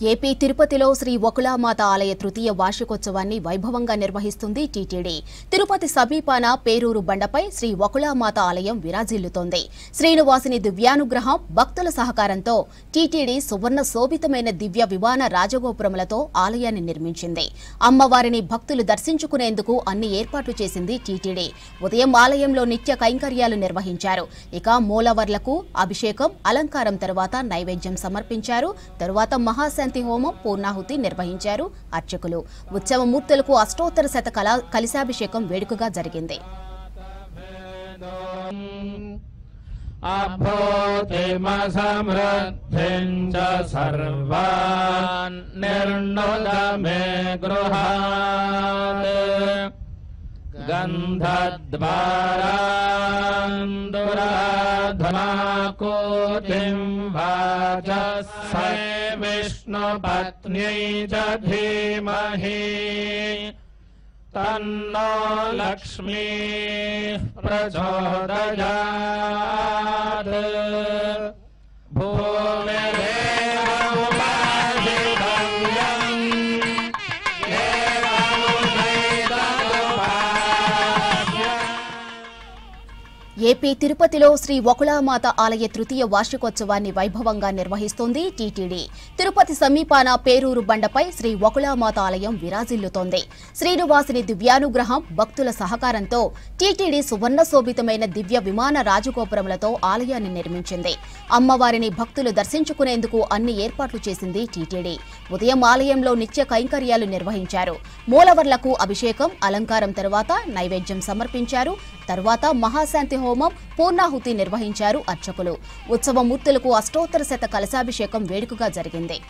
AP తిరుపతిలో శ్రీ వకుళామాత ఆలయ తృతీయ వార్షికోత్సవాన్ని వైభవంగా నిర్వహిస్తుంది టీటీడీ. తిరుపతి సమీపాన పేరూరు బండపై శ్రీ వకుళామాత ఆలయం విరాజిల్లుతోంది. శ్రీనివాసుని దివ్యానుగ్రహం, భక్తుల సహకారంతో టీటీడీ సువర్ణ శోభితమైన దివ్య విమాన రాజగోపురములతో ఆలయాన్ని నిర్మించింది. అమ్మవారిని భక్తులు దర్శించుకునేందుకు అన్ని ఏర్పాట్లు చేసింది టీటీడీ. ఉదయం ఆలయంలో నిత్య కైంకర్యాలు నిర్వహించారు. ఇక మూలవర్లకు అభిషేకం, అలంకారం తరువాత నైవేద్యం సమర్పించారు. తరువాత మహాశాంతి హోమం, పూర్ణాహుతి నిర్వహించారు అర్చకులు. ఉత్సవమూర్తులకు అష్టోత్తర శత కలశాభిషేకం వేడుకగా జరిగింది. गन्धद्वारान्दुराधमाकोटिं वाचस्से विष्णुपत्न्यै च धीमहि तन्नो लक्ष्मीः प्रचोदयात्। ఏపీ తిరుపతిలో శ్రీ వకుళామాత ఆలయ తృతీయ వార్షికోత్సవాన్ని వైభవంగా నిర్వహిస్తోంది టీటీడీ. తిరుపతి సమీపాన పేరూరు బండపై శ్రీ వకుళామాత ఆలయం విరాజిల్లుతోంది. శ్రీనివాసుని దివ్యానుగ్రహం, భక్తుల సహకారంతో టీటీడీ సువర్ణ శోభితమైన దివ్య విమాన రాజగోపురములతో ఆలయాన్ని నిర్మించింది. అమ్మవారిని భక్తులు దర్శించుకునేందుకు అన్ని ఏర్పాట్లు చేసింది టీటీడీ. ఉదయం ఆలయంలో నిత్య కైంకర్యాలు నిర్వహించారు. మూలవర్లకు అభిషేకం, అలంకారం తరువాత నైవేద్యం సమర్పించారు. తరువాత మహాశాంతి హోమం, పూర్ణాహుతి నిర్వహించారు అర్చకులు. ఉత్సవమూర్తులకు అష్టోత్తర శత కలశాభిషేకం వేడుకగా జరిగింది.